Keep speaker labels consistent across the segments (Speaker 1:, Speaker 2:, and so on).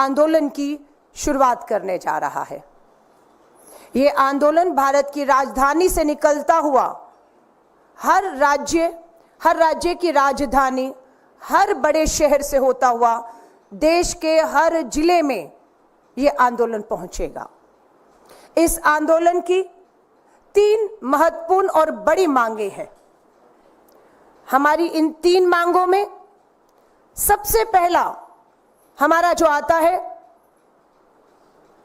Speaker 1: आंदोलन की शुरुआत करने जा रहा है। ये आंदोलन भारत की राजधानी से निकलता हुआ हर राज्य की राजधानी, हर बड़े शहर से होता हुआ देश के हर जिले में ये आंदोलन पहुंचेगा। इस आंदोलन की 3 महत्वपूर्ण और बड़ी मांगे हैं। हमारी इन 3 मांगों में सबसे पहला हमारा जो आता है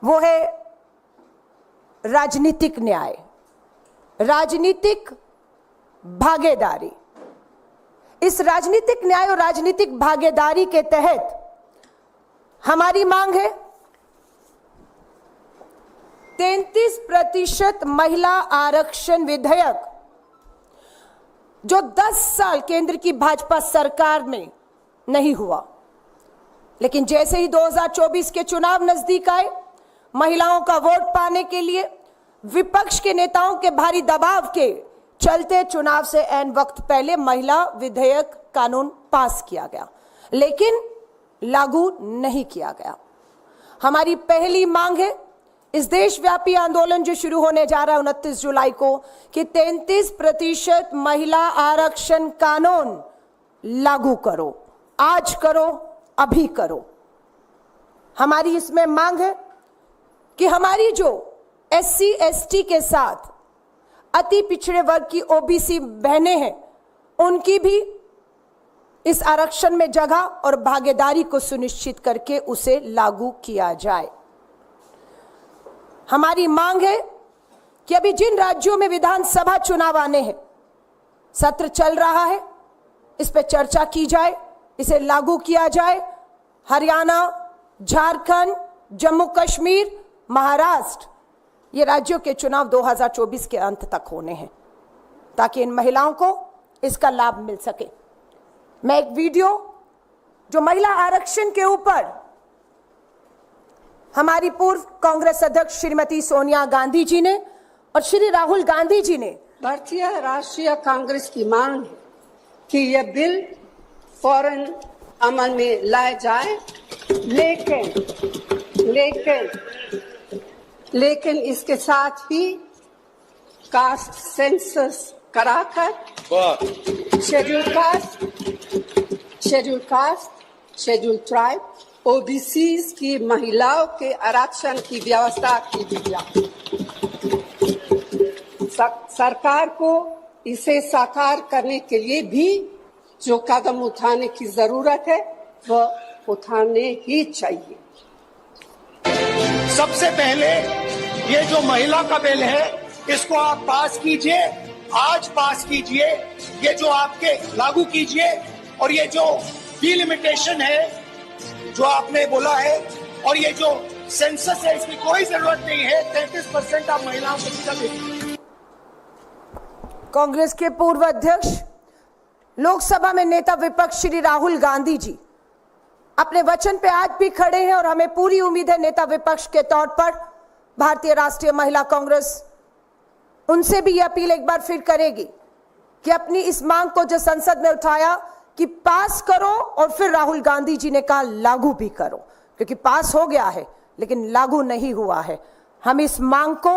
Speaker 1: वो है राजनीतिक न्याय, राजनीतिक भागीदारी। इस राजनीतिक न्याय और राजनीतिक भागीदारी के तहत हमारी मांग है 33% महिला आरक्षण विधेयक, जो 10 साल केंद्र की भाजपा सरकार में नहीं हुआ, लेकिन जैसे ही 2024 के चुनाव नजदीक आए, महिलाओं का वोट पाने के लिए विपक्ष के नेताओं के भारी दबाव के चलते चुनाव से ऐन वक्त पहले महिला विधेयक कानून पास किया गया, लेकिन लागू नहीं किया गया। हमारी पहली मांग है इस देशव्यापी आंदोलन जो शुरू होने जा रहा है 29 जुलाई को, कि 33% महिला आरक्षण कानून लागू करो, आज करो, अभी करो। हमारी इसमें मांग है कि हमारी जो SC ST के साथ अति पिछड़े वर्ग की OBC बहनें हैं, उनकी भी इस आरक्षण में जगह और भागीदारी को सुनिश्चित करके उसे लागू किया जाए। हमारी मांग है कि अभी जिन राज्यों में विधानसभा चुनाव आने हैं, सत्र चल रहा है, इस पर चर्चा की जाए, इसे लागू किया जाए। हरियाणा, झारखंड, जम्मू कश्मीर, महाराष्ट्र, ये राज्यों के चुनाव 2024 के अंत तक होने हैं, ताकि इन महिलाओं को इसका लाभ मिल सके। मैं एक वीडियो जो महिला आरक्षण के ऊपर हमारी पूर्व कांग्रेस अध्यक्ष श्रीमती सोनिया गांधी जी ने और श्री राहुल गांधी जी ने,
Speaker 2: भारतीय राष्ट्रीय कांग्रेस की मांग है कि यह बिल फौरन अमल में लाया जाए, लेकिन इसके साथ ही कास्ट सेंसस कराकर schedule caste, schedule tribe, OBCs की महिलाओं के आरक्षण की व्यवस्था की जाए। सरकार को इसे साकार करने के लिए भी जो कदम उठाने की जरूरत है वह उठाने ही चाहिए।
Speaker 3: सबसे पहले ये जो महिला का बिल है, इसको आप पास कीजिए, आज पास कीजिए, ये जो आपके लागू कीजिए। और ये जो डिलिमिटेशन है जो आपने बोला है, और ये जो सेंसस है, इसकी कोई जरूरत नहीं है। 33% आप महिलाओं को चले।
Speaker 1: कांग्रेस के पूर्व अध्यक्ष, लोकसभा में नेता विपक्ष श्री राहुल गांधी जी अपने वचन पे आज भी खड़े हैं, और हमें पूरी उम्मीद है नेता विपक्ष के तौर पर भारतीय राष्ट्रीय महिला कांग्रेस उनसे भी यह अपील एक बार फिर करेगी कि अपनी इस मांग को जो संसद में उठाया कि पास करो, और फिर राहुल गांधी जी ने कहा लागू भी करो, क्योंकि पास हो गया है लेकिन लागू नहीं हुआ है। हम इस मांग को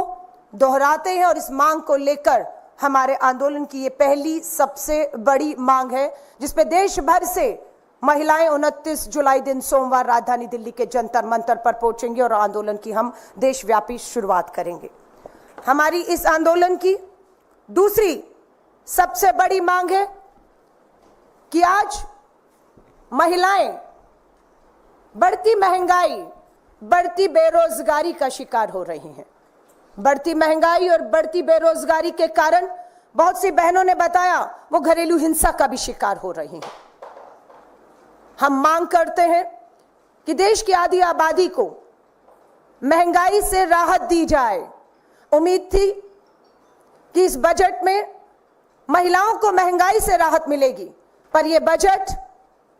Speaker 1: दोहराते हैं और इस मांग को लेकर हमारे आंदोलन की ये पहली सबसे बड़ी मांग है, जिसपे देश भर से महिलाएं 29 जुलाई दिन सोमवार राजधानी दिल्ली के जंतर मंतर पर पहुंचेंगी और आंदोलन की हम देशव्यापी शुरुआत करेंगे। हमारी इस आंदोलन की दूसरी सबसे बड़ी मांग है कि आज महिलाएं बढ़ती महंगाई, बढ़ती बेरोजगारी का शिकार हो रही हैं। बढ़ती महंगाई और बढ़ती बेरोजगारी के कारण बहुत सी बहनों ने बताया वो घरेलू हिंसा का भी शिकार हो रही हैं। हम मांग करते हैं कि देश की आधी आबादी को महंगाई से राहत दी जाए। उम्मीद थी कि इस बजट में महिलाओं को महंगाई से राहत मिलेगी, पर यह बजट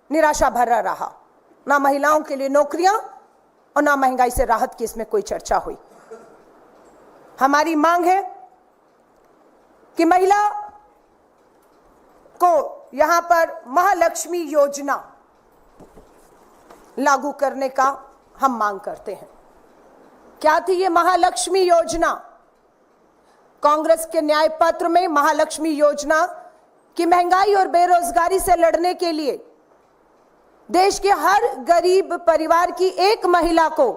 Speaker 1: निराशा भरा रहा। ना महिलाओं के लिए नौकरियां और ना महंगाई से राहत की इसमें कोई चर्चा हुई। हमारी मांग है कि महिला को यहां पर महालक्ष्मी योजना लागू करने का हम मांग करते हैं। क्या थी ये महालक्ष्मी योजना? कांग्रेस के न्याय पत्र में महालक्ष्मी योजना की महंगाई और बेरोजगारी से लड़ने के लिए देश के हर गरीब परिवार की एक महिला को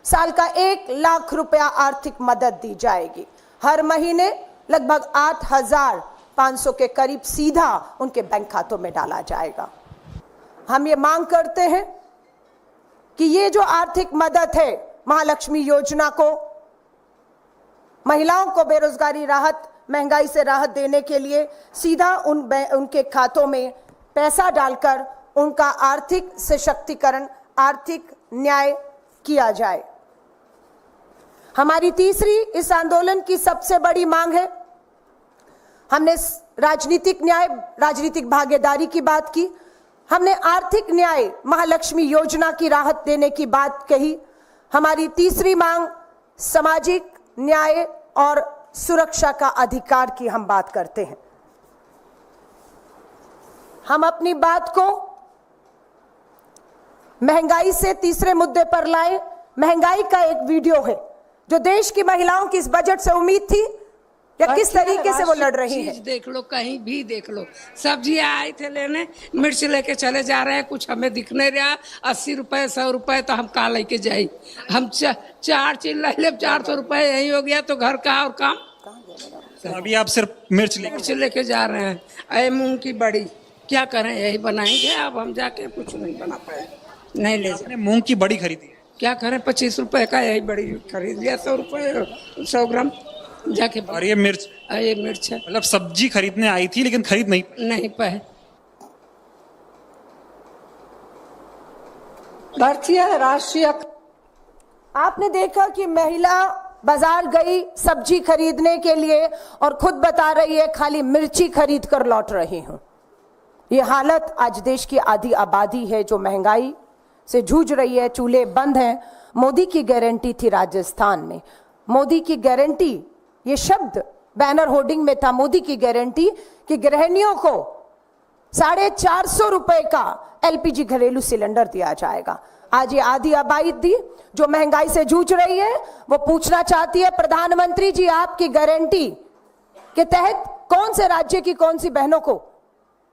Speaker 1: साल का 1 लाख रुपया आर्थिक मदद दी जाएगी। हर महीने लगभग 8,500 के करीब सीधा उनके बैंक खातों में डाला जाएगा। हम ये मांग करते हैं कि ये जो आर्थिक मदद है महालक्ष्मी योजना को, महिलाओं को बेरोजगारी राहत, महंगाई से राहत देने के लिए सीधा उनके खातों में पैसा डालकर उनका आर्थिक सशक्तिकरण, आर्थिक न्याय किया जाए। हमारी तीसरी इस आंदोलन की सबसे बड़ी मांग है, हमने राजनीतिक न्याय, राजनीतिक भागीदारी की बात की, हमने आर्थिक न्याय, महालक्ष्मी योजना की राहत देने की बात कही। हमारी तीसरी मांग सामाजिक न्याय और सुरक्षा का अधिकार की हम बात करते हैं। हम अपनी बात को महंगाई से तीसरे मुद्दे पर लाए। महंगाई का एक वीडियो है जो देश की महिलाओं की इस बजट से उम्मीद थी या किस तरीके से वो लड़ रही है।
Speaker 4: देख लो, कहीं भी देख लो, सब्जियां आए थे लेने, मिर्च लेके चले जा रहे हैं, कुछ हमें दिख नहीं रहा। 80 रुपए 100 रुपए तो हम कहाँ लेके जाए? हम 4 चीज ले 400 रुपए यही हो गया तो घर का और काम।
Speaker 5: अभी आप सिर्फ मिर्च
Speaker 4: लेके जा रहे हैं। अरे मूंग की बड़ी क्या करें, यही बनाएंगे। अब हम जाके कुछ नहीं बना पाए, नहीं ले जाए।
Speaker 5: मूंग की बड़ी खरीदी,
Speaker 4: क्या करें, 25 रुपए का यही बड़ी खरीद लिया, 100 रुपए 100 ग्राम जाके।
Speaker 5: और ये मिर्च
Speaker 4: है,
Speaker 5: मतलब सब्जी खरीदने आई थी लेकिन खरीद नहीं
Speaker 4: पाए।
Speaker 2: भारतीय राष्ट्रीय,
Speaker 1: आपने देखा कि महिला बाजार गई सब्जी खरीदने के लिए और खुद बता रही है खाली मिर्ची खरीद कर लौट रही हूं। ये हालत आज देश की आधी आबादी है जो महंगाई से जूझ रही है, चूल्हे बंद हैं। मोदी की गारंटी थी राजस्थान में, मोदी की गारंटी, ये शब्द बैनर होर्डिंग में था, मोदी की गारंटी कि गृहिणियों को 450 रुपए का एलपीजी घरेलू सिलेंडर दिया जाएगा। आज ये आधी आबादी जो महंगाई से जूझ रही है वो पूछना चाहती है, प्रधानमंत्री जी आपकी गारंटी के तहत कौन से राज्य की कौन सी बहनों को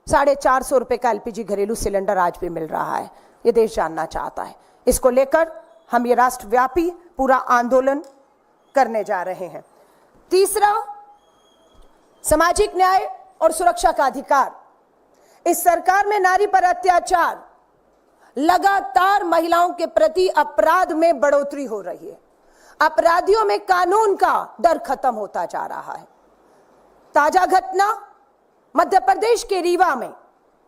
Speaker 1: 450 रुपए का एलपीजी घरेलू सिलेंडर आज भी मिल रहा है? ये देश जानना चाहता है। इसको लेकर हम ये राष्ट्रव्यापी पूरा आंदोलन करने जा रहे हैं। तीसरा, सामाजिक न्याय और सुरक्षा का अधिकार। इस सरकार में नारी पर अत्याचार, लगातार महिलाओं के प्रति अपराध में बढ़ोतरी हो रही है। अपराधियों में कानून का डर खत्म होता जा रहा है। ताजा घटना मध्य प्रदेश के रीवा में,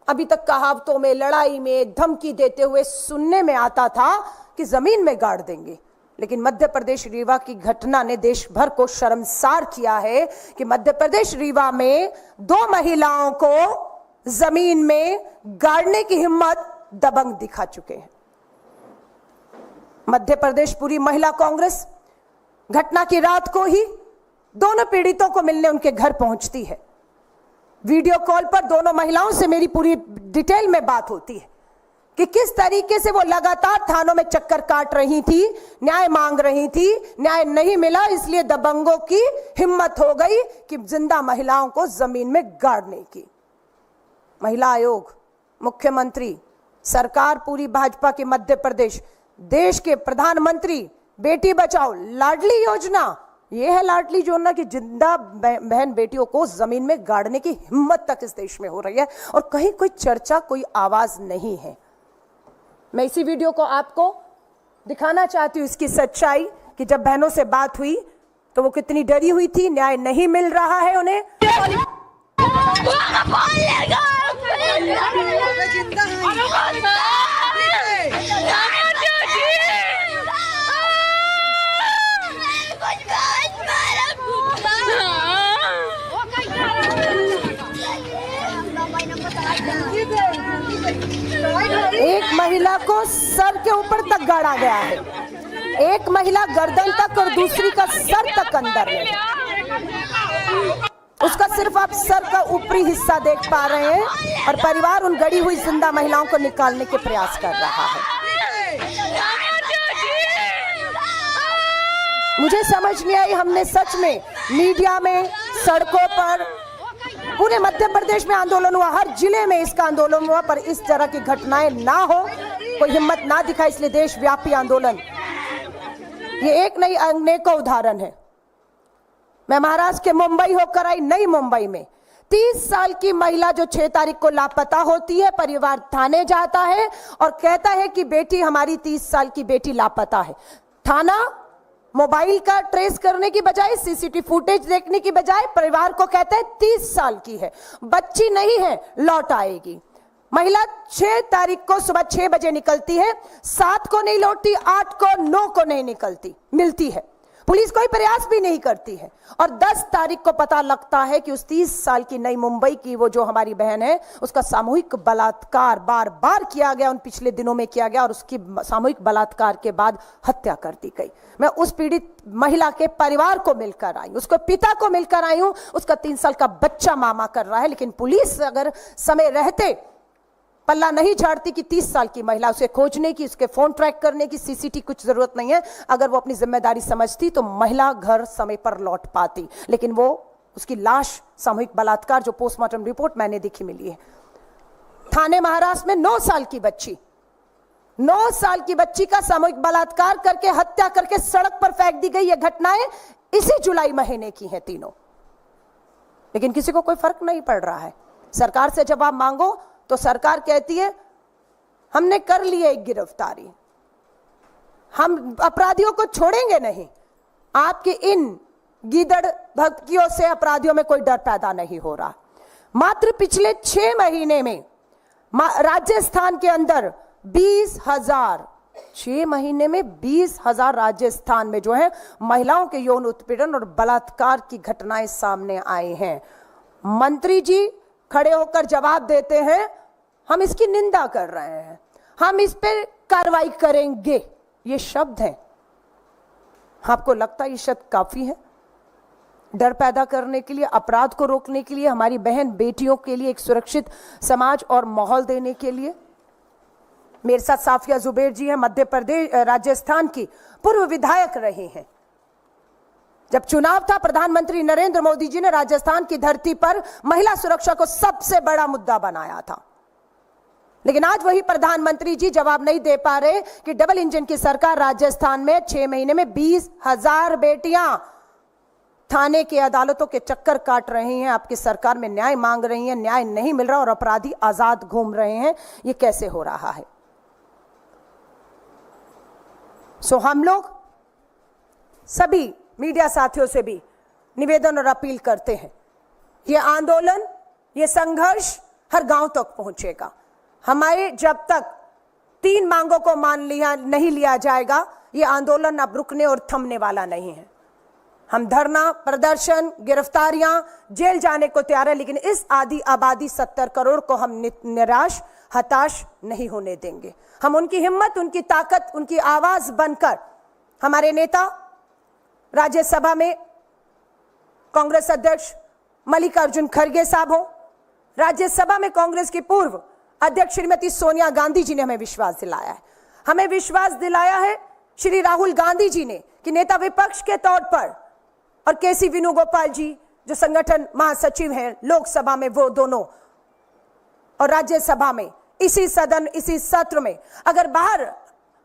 Speaker 1: अभी तक कहावतों में, लड़ाई में धमकी देते हुए सुनने में आता था कि जमीन में गाड़ देंगे, लेकिन मध्य प्रदेश रीवा की घटना ने देश भर को शर्मसार किया है कि मध्य प्रदेश रीवा में 2 महिलाओं को जमीन में गाड़ने की हिम्मत दबंग दिखा चुके हैं। मध्य प्रदेश पूरी महिला कांग्रेस घटना की रात को ही दोनों पीड़ितों को मिलने उनके घर पहुंचती है। वीडियो कॉल पर दोनों महिलाओं से मेरी पूरी डिटेल में बात होती है कि किस तरीके से वो लगातार थानों में चक्कर काट रही थी, न्याय मांग रही थी, न्याय नहीं मिला, इसलिए दबंगों की हिम्मत हो गई कि जिंदा महिलाओं को जमीन में गाड़ने की। महिला आयोग, मुख्यमंत्री, सरकार पूरी भाजपा की मध्य प्रदेश, देश के प्रधानमंत्री, बेटी बचाओ लाडली योजना, ये है लाडली योजना की जिंदा बहन बेटियों को जमीन में गाड़ने की हिम्मत तक इस देश में हो रही है और कहीं कोई चर्चा, कोई आवाज नहीं है। मैं इसी वीडियो को आपको दिखाना चाहती हूँ, इसकी सच्चाई कि जब बहनों से बात हुई तो वो कितनी डरी हुई थी, न्याय नहीं मिल रहा है उन्हें। एक महिला को सर के ऊपर तक गाड़ा गया है, एक महिला गर्दन तक और दूसरी का सर तक अंदर है। उसका सिर्फ आप सर का ऊपरी हिस्सा देख पा रहे हैं और परिवार उन गड़ी हुई जिंदा महिलाओं को निकालने के प्रयास कर रहा है। मुझे समझ नहीं आई, हमने सच में मीडिया में, सड़कों पर, पूरे मध्य प्रदेश में आंदोलन हुआ, हर जिले में इसका आंदोलन हुआ, पर इस तरह की घटनाएं ना हो, कोई हिम्मत ना दिखा, इसलिए देशव्यापी आंदोलन, ये एक नहीं अनेकों उदाहरण है। मैं महाराष्ट्र के मुंबई होकर आई, नई मुंबई में 30 साल की महिला जो 6 तारीख को लापता होती है, परिवार थाने जाता है और कहता है कि बेटी हमारी 30 साल की बेटी लापता है। थाना मोबाइल का ट्रेस करने की बजाय, सीसीटीवी फुटेज देखने की बजाय परिवार को कहता है 30 साल की है, बच्ची नहीं है, लौट आएगी। महिला 6 तारीख को सुबह 6 बजे निकलती है, 7 को नहीं लौटती, 8 को, 9 को नहीं निकलती, मिलती है, पुलिस कोई प्रयास भी नहीं करती है, और 10 तारीख को पता लगता है कि उस 30 साल की नई मुंबई की वो जो हमारी बहन है, उसका सामूहिक बलात्कार बार बार किया गया, उन पिछले दिनों में किया गया, और उसकी सामूहिक बलात्कार के बाद हत्या कर दी गई। मैं उस पीड़ित महिला के परिवार को मिलकर आई, उसके पिता को मिलकर आई हूं, उसका 3 साल का बच्चा मामा कर रहा है, लेकिन पुलिस अगर समय रहते पल्ला नहीं झाड़ती कि 30 साल की महिला, उसे खोजने की, उसके फोन ट्रैक करने की, सीसीटीवी कुछ जरूरत नहीं है, अगर वो अपनी जिम्मेदारी समझती तो महिला घर समय पर लौट पाती, लेकिन वो उसकी लाश सामूहिक बलात्कार जो पोस्टमार्टम रिपोर्ट मैंने देखी मिली है। थाने महाराष्ट्र में 9 साल की बच्ची, 9 साल की बच्ची का सामूहिक बलात्कार करके हत्या करके सड़क पर फेंक दी गई। ये घटनाएं इसी जुलाई महीने की हैं तीनों, लेकिन किसी को कोई फर्क नहीं पड़ रहा है। सरकार से जवाब मांगो तो सरकार कहती है हमने कर लिए एक गिरफ्तारी, हम अपराधियों को छोड़ेंगे नहीं। आपके इन गीदड़ भक्तियों से अपराधियों में कोई डर पैदा नहीं हो रहा। मात्र पिछले 6 महीने में राजस्थान के अंदर 20,000, 6 महीने में 20,000 राजस्थान में जो है महिलाओं के यौन उत्पीड़न और बलात्कार की घटनाएं सामने आई हैं। मंत्री जी खड़े होकर जवाब देते हैं हम इसकी निंदा कर रहे हैं, हम इस पर कार्रवाई करेंगे, ये शब्द हैं। आपको लगता है ये शब्द काफी है डर पैदा करने के लिए, अपराध को रोकने के लिए, हमारी बहन बेटियों के लिए एक सुरक्षित समाज और माहौल देने के लिए? मेरे साथ साफिया जुबैर जी हैं, मध्य प्रदेश राजस्थान की पूर्व विधायक रही हैं। जब चुनाव था, प्रधानमंत्री नरेंद्र मोदी जी ने राजस्थान की धरती पर महिला सुरक्षा को सबसे बड़ा मुद्दा बनाया था, लेकिन आज वही प्रधानमंत्री जी जवाब नहीं दे पा रहे कि डबल इंजन की सरकार राजस्थान में 6 महीने में 20,000 बेटियां थाने की अदालतों के चक्कर काट रही हैं, आपकी सरकार में न्याय मांग रही हैं, न्याय नहीं मिल रहा और अपराधी आजाद घूम रहे हैं। ये कैसे हो रहा है? सो हम लोग सभी मीडिया साथियों से भी निवेदन और अपील करते हैं, ये आंदोलन, ये संघर्ष हर गांव तक पहुंचेगा। हमारे जब तक 3 मांगों को नहीं लिया जाएगा, ये आंदोलन अब रुकने और थमने वाला नहीं है। हम धरना, प्रदर्शन, गिरफ्तारियां, जेल जाने को तैयार है, लेकिन इस आधी आबादी 70 करोड़ को हम निराश, हताश नहीं होने देंगे। हम उनकी हिम्मत, उनकी ताकत, उनकी आवाज बनकर, हमारे नेता राज्यसभा में कांग्रेस अध्यक्ष मल्लिकार्जुन खड़गे साहब हो, राज्यसभा में कांग्रेस की पूर्व अध्यक्ष श्रीमती सोनिया गांधी जी ने हमें विश्वास दिलाया है। हमें विश्वास दिलाया है श्री राहुल गांधी जी ने कि नेता विपक्ष के तौर पर, और केसी वेणुगोपाल जी जो संगठन महासचिव हैं लोकसभा में, वो दोनों, और राज्यसभा में इसी सदन, इसी सत्र में, अगर बाहर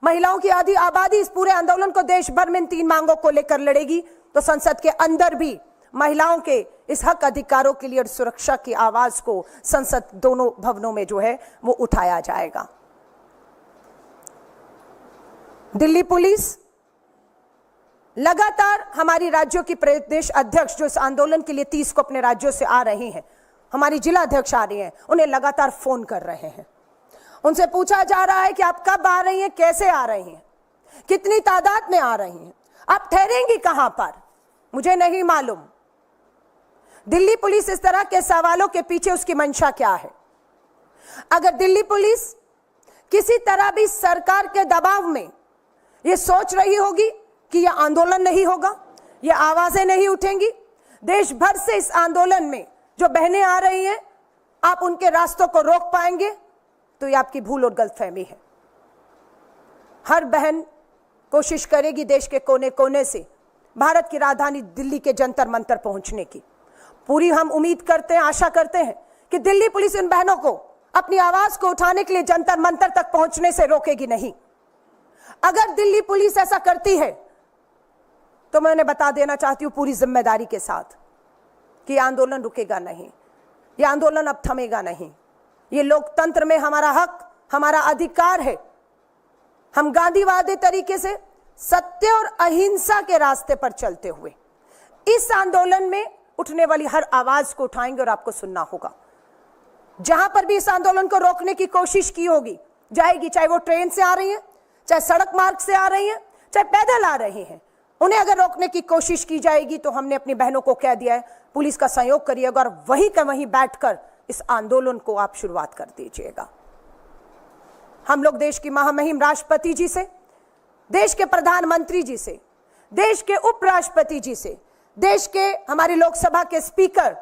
Speaker 1: महिलाओं की आधी आबादी इस पूरे आंदोलन को देश भर में इन 3 मांगों को लेकर लड़ेगी, तो संसद के अंदर भी महिलाओं के इस हक अधिकारों के लिए और सुरक्षा की आवाज को संसद दोनों भवनों में जो है वो उठाया जाएगा। दिल्ली पुलिस लगातार हमारी राज्यों की प्रदेश अध्यक्ष जो इस आंदोलन के लिए 30 को अपने राज्यों से आ रही हैं, हमारी जिला अध्यक्ष आ रही हैं, उन्हें लगातार फोन कर रहे हैं। उनसे पूछा जा रहा है कि आप कब आ रही हैं, कैसे आ रही हैं, कितनी तादाद में आ रही हैं, आप ठहरेंगी कहां पर, मुझे नहीं मालूम। दिल्ली पुलिस इस तरह के सवालों के पीछे उसकी मंशा क्या है? अगर दिल्ली पुलिस किसी तरह भी सरकार के दबाव में यह सोच रही होगी कि यह आंदोलन नहीं होगा, यह आवाजें नहीं उठेंगी, देश भर से इस आंदोलन में जो बहनें आ रही हैं आप उनके रास्तों को रोक पाएंगे, तो यह आपकी भूल और गलतफहमी है। हर बहन कोशिश करेगी देश के कोने कोने से भारत की राजधानी दिल्ली के जंतर मंतर पहुंचने की। पूरी हम उम्मीद करते हैं, आशा करते हैं कि दिल्ली पुलिस इन बहनों को अपनी आवाज को उठाने के लिए जंतर मंतर तक पहुंचने से रोकेगी नहीं। अगर दिल्ली पुलिस ऐसा करती है तो मैं उन्हें बता देना चाहती हूं पूरी जिम्मेदारी के साथ कि यह आंदोलन रुकेगा नहीं, यह आंदोलन अब थमेगा नहीं। ये लोकतंत्र में हमारा हक, हमारा अधिकार है। हम गांधीवादी तरीके से सत्य और अहिंसा के रास्ते पर चलते हुए इस आंदोलन में उठने वाली हर आवाज को उठाएंगे और आपको सुनना होगा। जहां पर भी इस आंदोलन को रोकने की कोशिश की होगी जाएगी, चाहे वो ट्रेन से आ रही है, चाहे सड़क मार्ग से आ रही है, चाहे पैदल आ रही हैं, उन्हें अगर रोकने की कोशिश की जाएगी तो हमने अपनी बहनों को कह दिया है, पुलिस का सहयोग करिएगा और वहीं का वहीं बैठकर इस आंदोलन को आप शुरुआत कर दीजिएगा। हम लोग देश की महामहिम राष्ट्रपति जी से, देश के प्रधानमंत्री जी से, देश के उपराष्ट्रपति जी से, देश के हमारी लोकसभा के स्पीकर,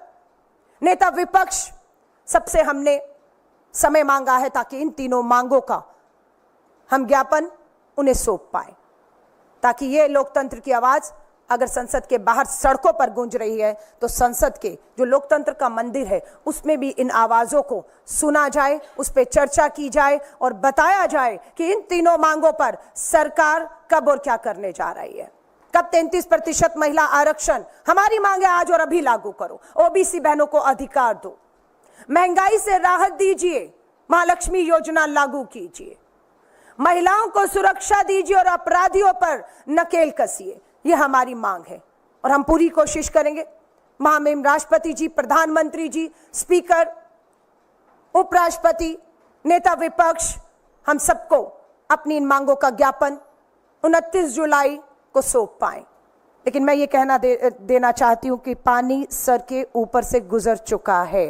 Speaker 1: नेता विपक्ष, सबसे हमने समय मांगा है ताकि इन तीनों मांगों का हम ज्ञापन उन्हें सौंप पाए, ताकि ये लोकतंत्र की आवाज अगर संसद के बाहर सड़कों पर गूंज रही है तो संसद के जो लोकतंत्र का मंदिर है उसमें भी इन आवाजों को सुना जाए, उस पर चर्चा की जाए और बताया जाए कि इन तीनों मांगों पर सरकार कब और क्या करने जा रही है। कब 33% महिला आरक्षण, हमारी मांग है आज और अभी लागू करो। ओबीसी बहनों को अधिकार दो, महंगाई से राहत दीजिए, महालक्ष्मी योजना लागू कीजिए, महिलाओं को सुरक्षा दीजिए और अपराधियों पर नकेल कसिए। ये हमारी मांग है और हम पूरी कोशिश करेंगे। महामहिम राष्ट्रपति जी, प्रधानमंत्री जी, स्पीकर, उपराष्ट्रपति, नेता विपक्ष, हम सबको अपनी इन मांगों का ज्ञापन 29 जुलाई को सौंप पाए। लेकिन मैं ये कहना देना चाहती हूं कि पानी सर के ऊपर से गुजर चुका है।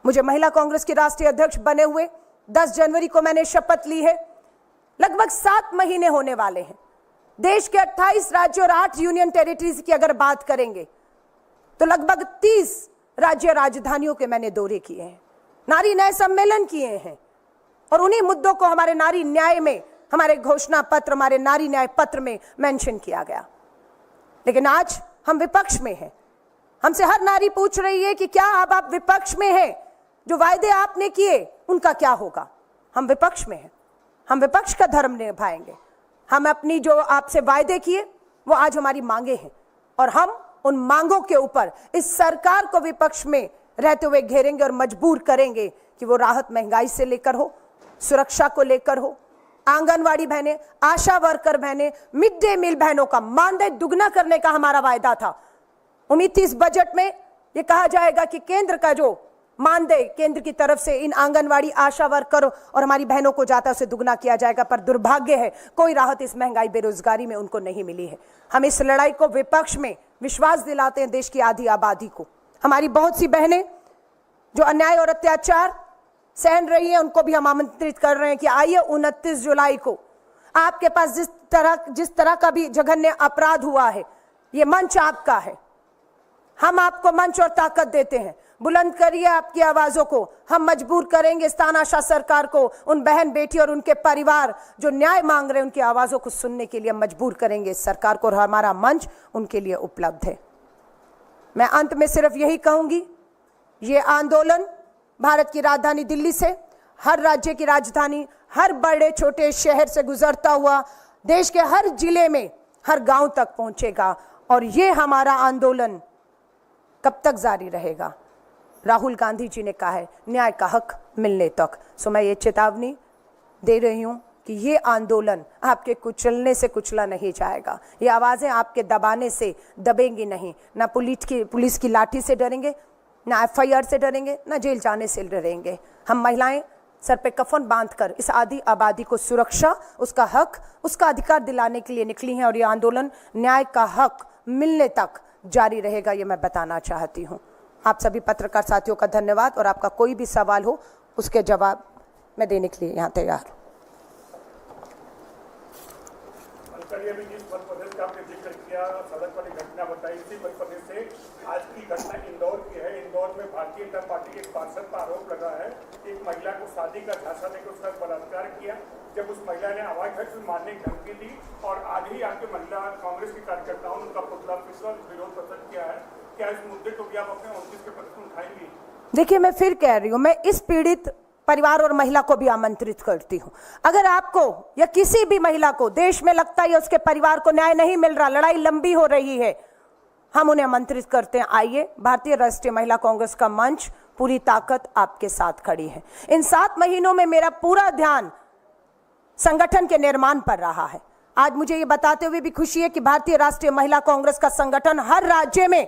Speaker 1: मुझे महिला कांग्रेस की राष्ट्रीय अध्यक्ष बने हुए 10 जनवरी को मैंने शपथ ली है। लगभग 7 महीने होने वाले हैं। देश के 28 राज्यों और 8 यूनियन टेरिटरीज की अगर बात करेंगे तो लगभग 30 राज्य राजधानियों के मैंने दौरे किए हैं, नारी न्याय सम्मेलन किए हैं और उन्हीं मुद्दों को हमारे नारी न्याय में, हमारे घोषणा पत्र, हमारे नारी न्याय पत्र में मेंशन किया गया। लेकिन आज हम विपक्ष में हैं। हमसे हर नारी पूछ रही है कि क्या अब आप विपक्ष में हैं? जो वायदे आपने किए उनका क्या होगा? हम विपक्ष में हैं, हम विपक्ष का धर्म निभाएंगे। हम अपनी जो आपसे वायदे किए वो आज हमारी मांगे हैं और हम उन मांगों के ऊपर इस सरकार को विपक्ष में रहते हुए घेरेंगे और मजबूर करेंगे कि वो राहत महंगाई से लेकर हो, सुरक्षा को लेकर हो, आंगनवाड़ी बहनें, आशा वर्कर बहनें, मिड डे मील बहनों का मानदेय दुगना करने का हमारा वायदा था। उम्मीद थी इस बजट में ये कहा जाएगा कि केंद्र का जो मानदेय केंद्र की तरफ से इन आंगनवाड़ी, आशा वर्कर और हमारी बहनों को जाता है उसे दुगना किया जाएगा, पर दुर्भाग्य है कोई राहत इस महंगाई बेरोजगारी में उनको नहीं मिली है। हम इस लड़ाई को विपक्ष में विश्वास दिलाते हैं देश की आधी आबादी को। हमारी बहुत सी बहनें जो अन्याय और अत्याचार सहन रही है उनको भी हम आमंत्रित कर रहे हैं कि आइए 29 जुलाई को आपके पास जिस तरह का भी जघन्य अपराध हुआ है, ये मंच आपका है। हम आपको मंच और ताकत देते हैं। बुलंद करिए आपकी आवाजों को। हम मजबूर करेंगे इस तानाशाह सरकार को, उन बहन बेटी और उनके परिवार जो न्याय मांग रहे हैं उनकी आवाजों को सुनने के लिए मजबूर करेंगे इस सरकार को और हमारा मंच उनके लिए उपलब्ध है। मैं अंत में सिर्फ यही कहूंगी, ये आंदोलन भारत की राजधानी दिल्ली से हर राज्य की राजधानी, हर बड़े छोटे शहर से गुजरता हुआ देश के हर जिले में, हर गांव तक पहुंचेगा और ये हमारा आंदोलन कब तक जारी रहेगा? राहुल गांधी जी ने कहा है न्याय का हक मिलने तक। सो मैं ये चेतावनी दे रही हूं कि ये आंदोलन आपके कुचलने से कुचला नहीं जाएगा। ये आवाजें आपके दबाने से दबेंगी नहीं। ना पुलिस की लाठी से डरेंगे, ना FIR से डरेंगे, ना जेल जाने से डरेंगे। हम महिलाएं सर पे कफन बांधकर इस आधी आबादी को सुरक्षा, उसका हक, उसका अधिकार दिलाने के लिए निकली हैं और ये आंदोलन न्याय का हक मिलने तक जारी रहेगा, ये मैं बताना चाहती हूँ। आप सभी पत्रकार साथियों का धन्यवाद और आपका कोई भी सवाल हो उसके जवाब मैं देने के लिए यहाँ तैयार हूँ।
Speaker 6: जिस मध्य प्रदेश का आपने जिक्र किया, सड़क वाली घटना बताई, इसी मध्य प्रदेश से आज की घटना इंदौर की है। इंदौर में भारतीय जनता पार्टी के एक पार्षद पर आरोप लगा है कि एक महिला को शादी का झांसा देकर उसका बलात्कार किया। जब उस महिला ने आवाज उठाई तो मारने की धमकी दी और आज ही आपके महिला कांग्रेस कांग्रेस के कार्यकर्ताओं ने उनका पुतला फिर विरोध प्रकट किया है। क्या इस मुद्दे को भी आप अपने 29 के प्रति उठाएंगी?
Speaker 1: देखिए, मैं फिर कह रही हूं, मैं इस पीड़ित परिवार और महिला को भी आमंत्रित करती हूं। अगर आपको या किसी भी महिला को देश में लगता है उसके परिवार को न्याय नहीं मिल रहा, लड़ाई लंबी हो रही है, हम उन्हें आमंत्रित करते हैं, आइए। भारतीय राष्ट्रीय महिला कांग्रेस का मंच पूरी ताकत आपके साथ खड़ी है। इन 7 महीनों में मेरा पूरा ध्यान संगठन के निर्माण पर रहा है। आज मुझे ये बताते हुए भी खुशी है कि भारतीय राष्ट्रीय महिला कांग्रेस का संगठन हर राज्य में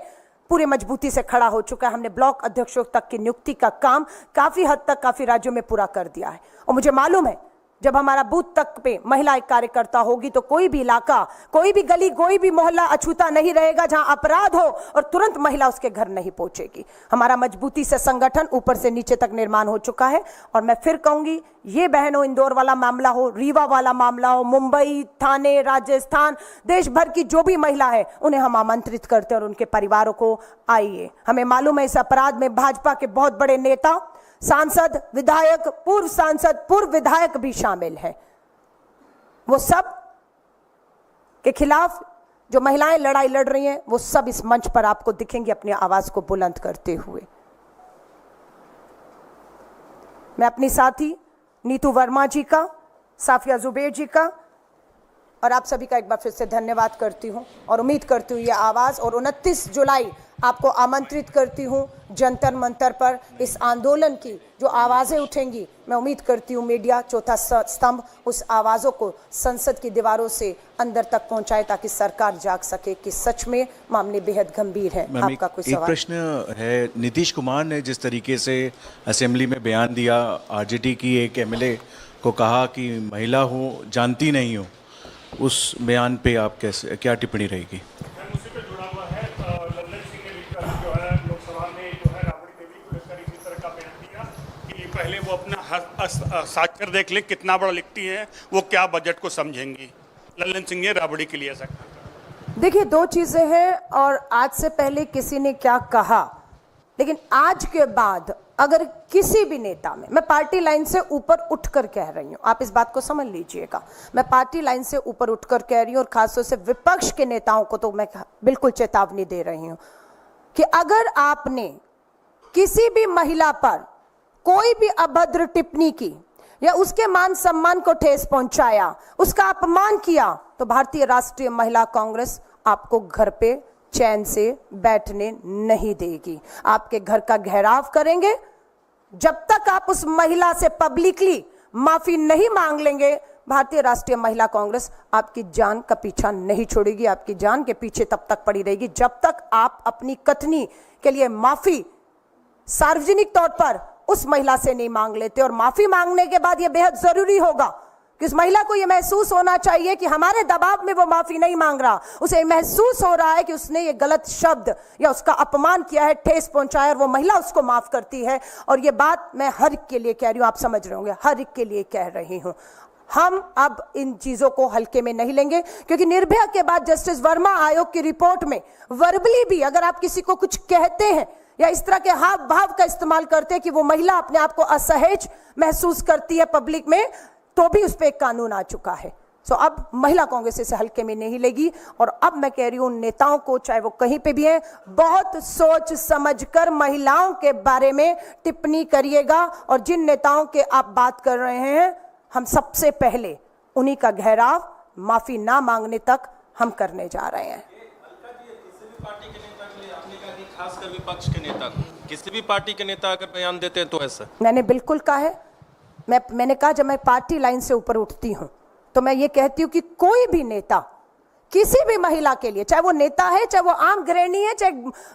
Speaker 1: पूरी मजबूती से खड़ा हो चुका है। हमने ब्लॉक अध्यक्षों तक की नियुक्ति का काम काफी हद तक काफी राज्यों में पूरा कर दिया है। और मुझे मालूम है, जब हमारा बूथ तक पे महिला एक कार्यकर्ता होगी तो कोई भी इलाका, कोई भी गली, कोई भी मोहल्ला अछूता नहीं रहेगा जहां अपराध हो और तुरंत महिला उसके घर नहीं पहुंचेगी। हमारा मजबूती से संगठन ऊपर से नीचे तक निर्माण हो चुका है। और मैं फिर कहूंगी, ये बहनों, इंदौर वाला मामला हो, रीवा वाला मामला हो, मुंबई, थाने, राजस्थान, देश भर की जो भी महिला है, उन्हें हम आमंत्रित करते हैं और उनके परिवारों को आइए। हमें मालूम है इस अपराध में भाजपा के बहुत बड़े नेता, सांसद, विधायक, पूर्व विधायक भी शामिल हैं। वो सब के खिलाफ जो महिलाएं लड़ाई लड़ रही हैं, वो सब इस मंच पर आपको दिखेंगे अपनी आवाज को बुलंद करते हुए। मैं अपनी साथी नीतू वर्मा जी का, साफिया जुबैर जी का और आप सभी का एक बार फिर से धन्यवाद करती हूं और उम्मीद करती हूं ये आवाज, और 29 जुलाई आपको आमंत्रित करती हूं जंतर मंतर पर इस आंदोलन की जो आवाजें उठेंगी। मैं उम्मीद करती हूं मीडिया, चौथा स्तंभ, उस आवाजों को संसद की दीवारों से अंदर तक पहुंचाए ताकि सरकार जाग सके कि सच में मामले बेहद गंभीर है। आपका कोई
Speaker 7: एक
Speaker 1: सवाल?
Speaker 7: प्रश्न है, नीतीश कुमार ने जिस तरीके से असेंबली में बयान दिया, आरजेडी की एक एमएलए को कहा कि महिला हो जानती नहीं हो, उस बयान पे आप कैसे, क्या टिप्पणी रहेगी?
Speaker 6: उसी पे जुड़ा हुआ है, लल्लन सिंह ने भी कल जो है लोकसभा में जो है राबड़ी देवी को लेकर इसी तरह का बयान दिया कि पहले वो अपना हस्ताक्षर देख ले, कितना बड़ा लिखती है, वो क्या बजट को समझेंगी। लल्लन सिंह ने राबड़ी के लिए ऐसा कहा।
Speaker 1: देखिए, 2 चीजें हैं, और आज से पहले किसी ने क्या कहा, लेकिन आज के बाद अगर किसी भी नेता में, मैं पार्टी लाइन से ऊपर उठकर कह रही हूं, आप इस बात को समझ लीजिएगा, मैं पार्टी लाइन से ऊपर उठकर कह रही हूं, और खासतौर से विपक्ष के नेताओं को तो मैं बिल्कुल चेतावनी दे रही हूं कि अगर आपने किसी भी महिला पर कोई भी अभद्र टिप्पणी की या उसके मान सम्मान को ठेस पहुंचाया, उसका अपमान किया, तो भारतीय राष्ट्रीय महिला कांग्रेस आपको घर पे चैन से बैठने नहीं देगी। आपके घर का घेराव करेंगे। जब तक आप उस महिला से पब्लिकली माफी नहीं मांग लेंगे, भारतीय राष्ट्रीय महिला कांग्रेस आपकी जान का पीछा नहीं छोड़ेगी, आपकी जान के पीछे तब तक पड़ी रहेगी जब तक आप अपनी कथनी के लिए माफी सार्वजनिक तौर पर उस महिला से नहीं मांग लेते। और माफी मांगने के बाद यह बेहद जरूरी होगा कि उस महिला को यह महसूस होना चाहिए कि हमारे दबाव में वो माफी नहीं मांग रहा, उसे महसूस हो रहा है कि उसने ये गलत शब्द या उसका अपमान किया है, ठेस पहुंचाया, और वो महिला उसको माफ करती है। और ये बात मैं हर एक के लिए कह रही हूं, आप समझ रहे होंगे, हर एक के लिए कह रही हूं। हम अब इन चीजों को हल्के में नहीं लेंगे, क्योंकि निर्भया के बाद जस्टिस वर्मा आयोग की रिपोर्ट में वर्बली भी अगर आप किसी को कुछ कहते हैं या इस तरह के हाव भाव का इस्तेमाल करते हैं कि वो महिला अपने आप को असहज महसूस करती है पब्लिक में, तो भी उस पर एक कानून आ चुका है। सो अब महिला कांग्रेस इसे हल्के में नहीं लेगी। और अब मैं कह रही हूं नेताओं को, चाहे वो कहीं पे भी हैं, बहुत सोच समझकर महिलाओं के बारे में टिप्पणी करिएगा। और जिन नेताओं के आप बात कर रहे हैं, हम सबसे पहले उन्हीं का घेराव माफी ना मांगने तक हम करने जा रहे हैं।
Speaker 8: खासकर विपक्ष के नेता को, किसी भी पार्टी के नेता अगर बयान देते हैं तो ऐसा
Speaker 1: मैंने बिल्कुल कहा है। मैंने कहा जब मैं पार्टी लाइन से ऊपर उठती हूं तो मैं ये कहती हूं कि कोई भी नेता किसी भी महिला के लिए, चाहे वो नेता है, चाहे वो आम गृहिणी है, चाहे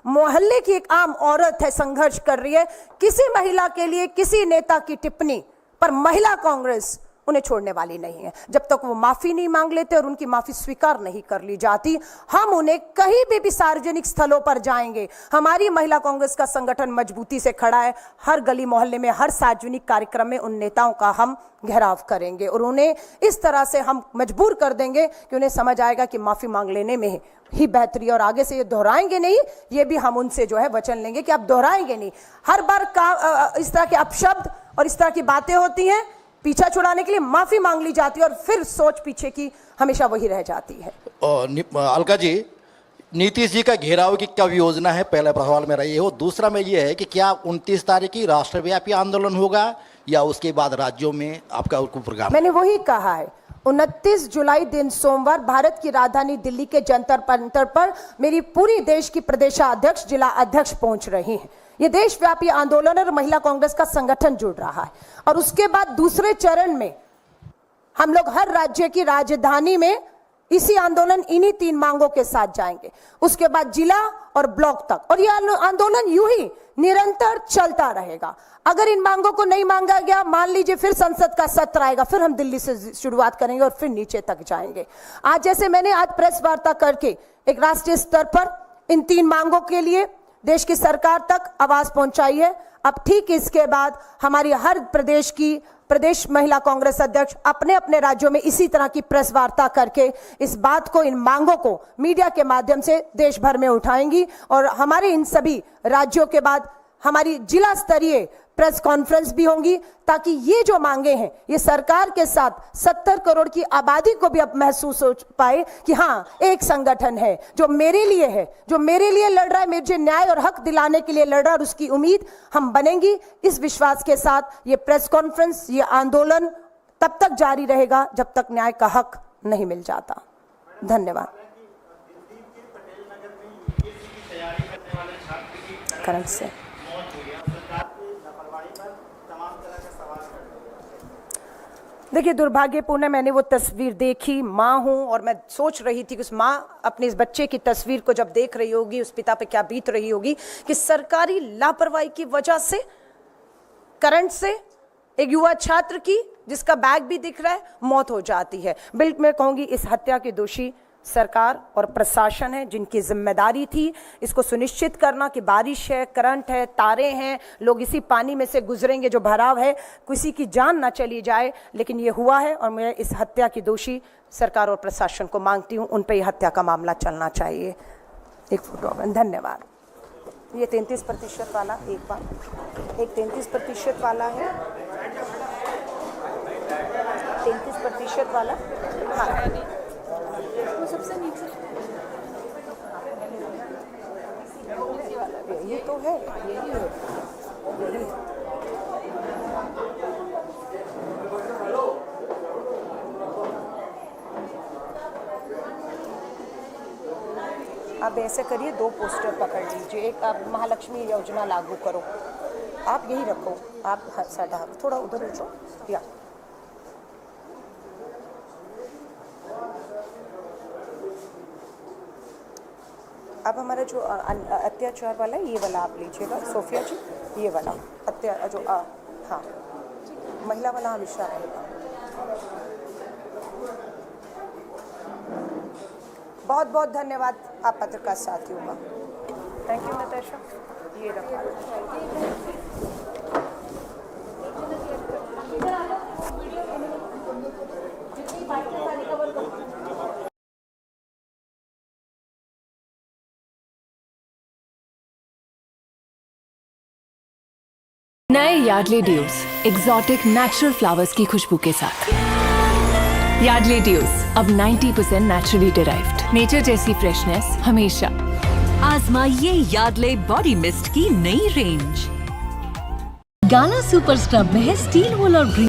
Speaker 1: मोहल्ले की एक आम औरत है, संघर्ष कर रही है, किसी महिला के लिए किसी नेता की टिप्पणी पर महिला कांग्रेस उन्हें छोड़ने वाली नहीं है। जब तक वो माफी नहीं मांग लेते और उनकी माफी स्वीकार नहीं कर ली जाती, हम उन्हें कहीं भी सार्वजनिक स्थलों पर जाएंगे। हमारी महिला कांग्रेस का संगठन मजबूती से खड़ा है। हर गली मोहल्ले में, हर सार्वजनिक कार्यक्रम में उन नेताओं का हम घेराव करेंगे और उन्हें इस तरह से हम मजबूर कर देंगे कि उन्हें समझ आएगा कि माफी मांग लेने में ही बेहतरी। और आगे से ये दोहराएंगे नहीं, ये भी हम उनसे जो है वचन लेंगे कि आप दोहराएंगे नहीं। हर बार इस तरह के अपशब्द और इस तरह की बातें होती हैं, पीछा छुड़ाने के लिए माफी मांग ली जाती है और फिर सोच पीछे की हमेशा वही रह जाती है।
Speaker 9: अलका जी, नीतीश जी का घेराव की कब योजना है, पहला सवाल मेरा ये हो। दूसरा में ये है कि क्या 29 तारीख की राष्ट्रव्यापी आंदोलन होगा या उसके बाद राज्यों में आपका प्रोग्राम?
Speaker 1: मैंने वही कहा है, 29 जुलाई दिन सोमवार भारत की राजधानी दिल्ली के जंतर मंतर पर मेरी पूरी देश की प्रदेशाध्यक्ष, जिला अध्यक्ष पहुंच रही हैं। ये देशव्यापी आंदोलन और महिला कांग्रेस का संगठन जुड़ रहा है और उसके बाद दूसरे चरण में हम लोग हर राज्य की राजधानी में इसी आंदोलन, इन्हीं 3 मांगों के साथ जाएंगे। उसके बाद जिला और ब्लॉक तक, और यह आंदोलन यूं ही निरंतर चलता रहेगा। अगर इन मांगों को नहीं मांगा गया, मान लीजिए फिर संसद का सत्र आएगा, फिर हम दिल्ली से शुरुआत करेंगे और फिर नीचे तक जाएंगे। आज जैसे मैंने आज प्रेस वार्ता करके एक राष्ट्रीय स्तर पर इन 3 मांगों के लिए देश की सरकार तक आवाज पहुंचाई है। अब ठीक इसके बाद हमारी हर प्रदेश की प्रदेश महिला कांग्रेस अध्यक्ष अपने अपने राज्यों में इसी तरह की प्रेस वार्ता करके इस बात को, इन मांगों को मीडिया के माध्यम से देश भर में उठाएंगी और हमारे इन सभी राज्यों के बाद हमारी जिला स्तरीय प्रेस कॉन्फ्रेंस भी होंगी, ताकि ये जो मांगे हैं ये सरकार के साथ 70 करोड़ की आबादी को भी अब महसूस हो पाए कि हाँ, एक संगठन है जो मेरे लिए है, जो मेरे लिए लड़ रहा है, मुझे न्याय और हक दिलाने के लिए लड़ रहा है, और उसकी उम्मीद हम बनेंगी। इस विश्वास के साथ ये प्रेस कॉन्फ्रेंस, ये आंदोलन तब तक जारी रहेगा जब तक न्याय का हक नहीं मिल जाता। धन्यवाद। करंट से देखिए, दुर्भाग्यपूर्ण है, मैंने वो तस्वीर देखी, माँ हूँ और मैं सोच रही थी कि उस माँ अपने इस बच्चे की तस्वीर को जब देख रही होगी, उस पिता पे क्या बीत रही होगी कि सरकारी लापरवाही की वजह से करंट से एक युवा छात्र की, जिसका बैग भी दिख रहा है, मौत हो जाती है। बिल्कुल मैं कहूँगी इस हत्या के दोषी सरकार और प्रशासन है, जिनकी जिम्मेदारी थी इसको सुनिश्चित करना कि बारिश है, करंट है, तारे हैं, लोग इसी पानी में से गुजरेंगे जो भराव है, किसी की जान ना चली जाए। लेकिन ये हुआ है और मैं इस हत्या की दोषी सरकार और प्रशासन को मांगती हूँ, उन पर यह हत्या का मामला चलना चाहिए। एक फोटो, धन्यवाद। ये 33% वाला, एक बार एक 33% वाला है, 33% वाला, हाँ वो सबसे नीचे ये तो है, यही है, यही। आप ऐसे करिए, 2 पोस्टर पकड़ लीजिए। एक आप महालक्ष्मी योजना लागू करो, आप यही रखो, आप साइड थोड़ा उधर हो जाओ, या अब हमारा जो अत्याचार वाला है, ये वाला आप लीजिएगा सोफिया जी, ये वाला जो हाँ महिला वाला हमेशा रहेगा। बहुत बहुत धन्यवाद आप पत्रकार साथियों का। थैंक यू नताशा, ये रखा।
Speaker 10: नए Yardley Dews, exotic natural flowers की खुशबू के साथ। यार्डले ड्यूज अब 90% नेचुरली डिराइव्ड, नेचर जैसी फ्रेशनेस हमेशा।
Speaker 11: आजमाइए यार्डले बॉडी मिस्ट की नई रेंज। गाला सुपर स्क्रब में है स्टील वूल और ग्रीन